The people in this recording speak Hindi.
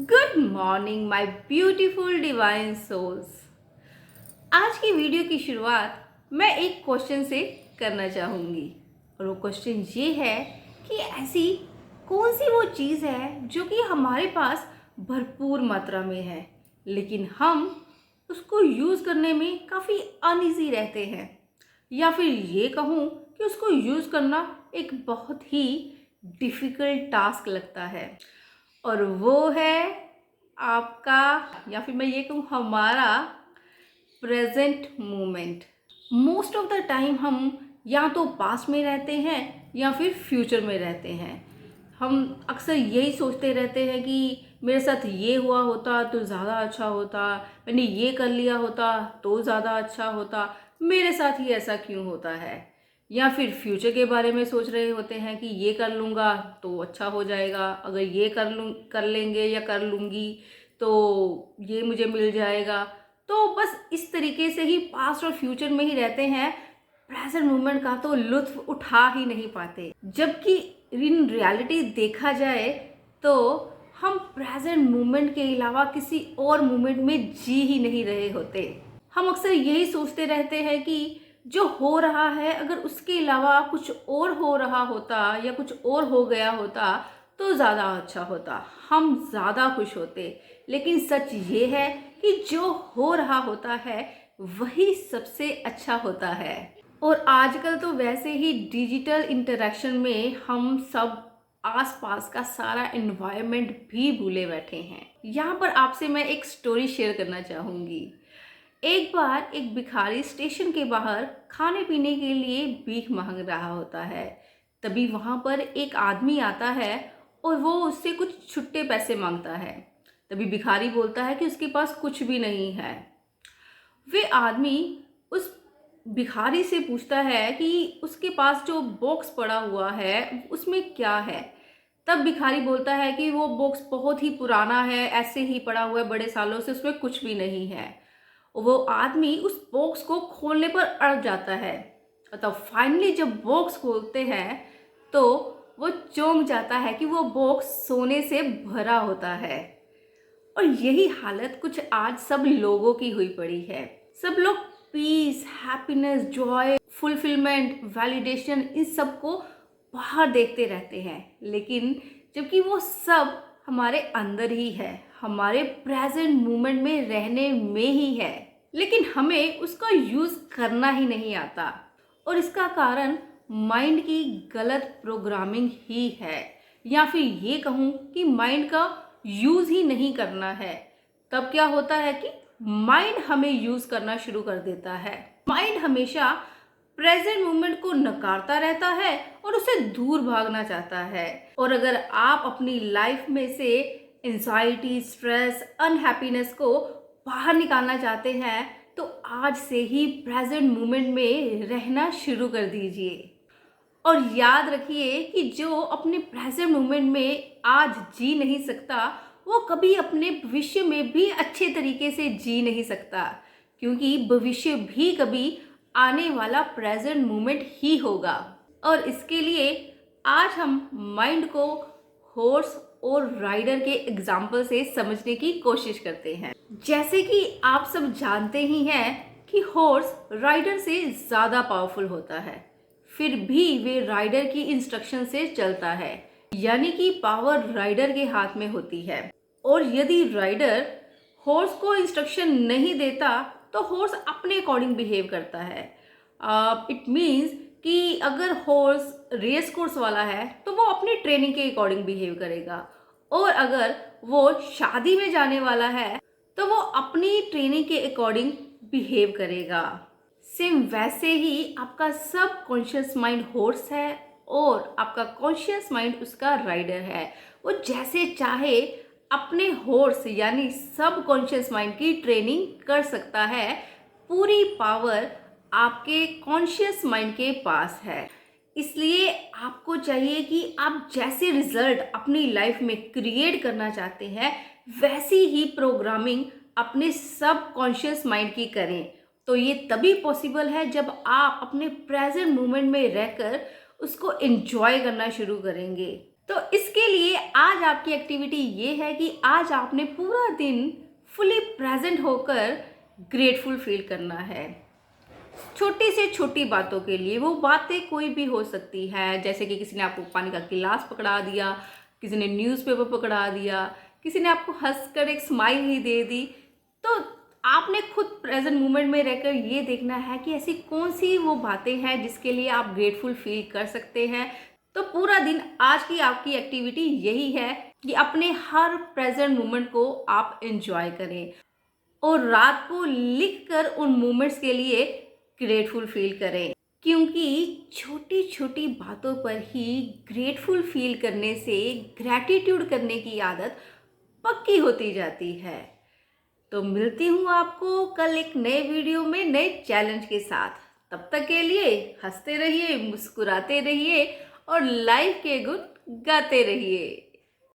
Good morning my beautiful divine souls. आज की वीडियो की शुरुआत मैं एक क्वेश्चन से करना चाहूँगी और वो क्वेश्चन ये है कि ऐसी कौन सी वो चीज़ है जो कि हमारे पास भरपूर मात्रा में है लेकिन हम उसको यूज़ करने में काफ़ी अनईजी रहते हैं, या फिर ये कहूँ कि उसको यूज़ करना एक बहुत ही डिफ़िकल्ट टास्क लगता है। और वो है आपका, या फिर मैं ये कहूँ हमारा present moment. Most of the time हम या तो पास्ट में रहते हैं या फिर फ्यूचर में रहते हैं। हम अक्सर यही सोचते रहते हैं कि मेरे साथ ये हुआ होता तो ज़्यादा अच्छा होता, मैंने ये कर लिया होता तो ज़्यादा अच्छा होता, मेरे साथ ही ऐसा क्यों होता है। या फिर फ्यूचर के बारे में सोच रहे होते हैं कि ये कर लूँगा तो अच्छा हो जाएगा, अगर ये कर लेंगे या कर लूँगी तो ये मुझे मिल जाएगा। तो बस इस तरीके से ही पास्ट और फ्यूचर में ही रहते हैं, प्रेजेंट मोमेंट का तो लुत्फ उठा ही नहीं पाते। जबकि इन रियलिटी देखा जाए तो हम प्रेजेंट मोमेंट के अलावा किसी और मोमेंट में जी ही नहीं रहे होते। हम अक्सर यही सोचते रहते हैं कि जो हो रहा है अगर उसके अलावा कुछ और हो रहा होता या कुछ और हो गया होता तो ज़्यादा अच्छा होता, हम ज़्यादा खुश होते। लेकिन सच ये है कि जो हो रहा होता है वही सबसे अच्छा होता है। और आजकल तो वैसे ही डिजिटल इंटरेक्शन में हम सब आसपास का सारा एनवायरनमेंट भी भूले बैठे हैं। यहाँ पर आपसे मैं एक स्टोरी शेयर करना चाहूँगी। एक बार एक भिखारी स्टेशन के बाहर खाने पीने के लिए भीख मांग रहा होता है। तभी वहाँ पर एक आदमी आता है और वो उससे कुछ छुट्टे पैसे मांगता है। तभी भिखारी बोलता है कि उसके पास कुछ भी नहीं है। वे आदमी उस भिखारी से पूछता है कि उसके पास जो बॉक्स पड़ा हुआ है उसमें क्या है। तब भिखारी बोलता है कि वो बॉक्स बहुत ही पुराना है, ऐसे ही पड़ा हुआ है बड़े सालों से, उसमें कुछ भी नहीं है। वो आदमी उस बॉक्स को खोलने पर अड़ जाता है। तब फाइनली जब बॉक्स खोलते हैं तो वो चौंक जाता है कि वो बॉक्स सोने से भरा होता है। और यही हालत कुछ आज सब लोगों की हुई पड़ी है। सब लोग peace, happiness, joy, fulfilment, validation, इन सब को बाहर देखते रहते हैं, लेकिन जबकि वो सब हमारे अंदर ही है, हमारे प्रेजेंट मोमेंट में रहने में ही है। लेकिन हमें उसका यूज करना ही नहीं आता और इसका कारण माइंड की गलत प्रोग्रामिंग ही है, या फिर ये कहूँ कि माइंड का यूज ही नहीं करना है। तब क्या होता है कि माइंड हमें यूज करना शुरू कर देता है। माइंड हमेशा प्रेजेंट मोमेंट को नकारता रहता है और उसे दूर भागना चाहता है। और अगर आप अपनी लाइफ में से एंजाइटी, स्ट्रेस, अनहैप्पीनेस को बाहर निकालना चाहते हैं तो आज से ही प्रेजेंट मोमेंट में रहना शुरू कर दीजिए। और याद रखिए कि जो अपने प्रेजेंट मोमेंट में आज जी नहीं सकता वो कभी अपने भविष्य में भी अच्छे तरीके से जी नहीं सकता, क्योंकि भविष्य भी कभी आने वाला प्रेजेंट मोमेंट ही होगा। और इसके लिए आज हम माइंड को हॉर्स और राइडर के एग्जाम्पल से समझने की कोशिश करते हैं। जैसे कि आप सब जानते ही हैं कि हॉर्स राइडर से ज़्यादा पावरफुल होता है, फिर भी वे राइडर की इंस्ट्रक्शन से चलता है, यानी कि पावर राइडर के हाथ में होती है। और यदि राइडर हॉर्स को इंस्ट्रक्शन नहीं देता तो हॉर्स अपने अकॉर्डिंग बिहेव करता है। इट मीन्स कि अगर हॉर्स रेस कोर्स वाला है तो वो अपनी ट्रेनिंग के अकॉर्डिंग बिहेव करेगा, और अगर वो शादी में जाने वाला है तो वो अपनी ट्रेनिंग के अकॉर्डिंग बिहेव करेगा। सेम वैसे ही आपका सब कॉन्शियस माइंड हॉर्स है और आपका कॉन्शियस माइंड उसका राइडर है। वो जैसे चाहे अपने हॉर्स यानी सब कॉन्शियस माइंड की ट्रेनिंग कर सकता है। पूरी पावर आपके कॉन्शियस माइंड के पास है। इसलिए आपको चाहिए कि आप जैसे रिजल्ट अपनी लाइफ में क्रिएट करना चाहते हैं वैसी ही प्रोग्रामिंग अपने सब कॉन्शियस माइंड की करें। तो ये तभी पॉसिबल है जब आप अपने प्रेजेंट मोमेंट में रहकर उसको एंजॉय करना शुरू करेंगे। तो इसके लिए आज आपकी एक्टिविटी ये है कि आज आपने पूरा दिन फुली प्रेजेंट होकर ग्रेटफुल फील करना है। छोटी से छोटी बातों के लिए, वो बातें कोई भी हो सकती है, जैसे कि किसी ने आपको पानी का गिलास पकड़ा दिया, किसी ने न्यूज़पेपर पकड़ा दिया, किसी ने आपको हंसकर एक स्माइल ही दे दी। तो आपने खुद प्रेजेंट मोमेंट में रहकर ये देखना है कि ऐसी कौन सी वो बातें हैं जिसके लिए आप ग्रेटफुल फील कर सकते हैं। तो पूरा दिन आज की आपकी एक्टिविटी यही है कि अपने हर प्रेजेंट मोमेंट को आप एंजॉय करें और रात को लिखकर उन मोमेंट्स के लिए ग्रेटफुल फील करें, क्योंकि छोटी छोटी बातों पर ही ग्रेटफुल फील करने से ग्रैटिट्यूड करने की आदत पक्की होती जाती है। तो मिलती हूँ आपको कल एक नए वीडियो में नए चैलेंज के साथ। तब तक के लिए हंसते रहिए, मुस्कुराते रहिए और लाइफ के गुण गाते रहिए।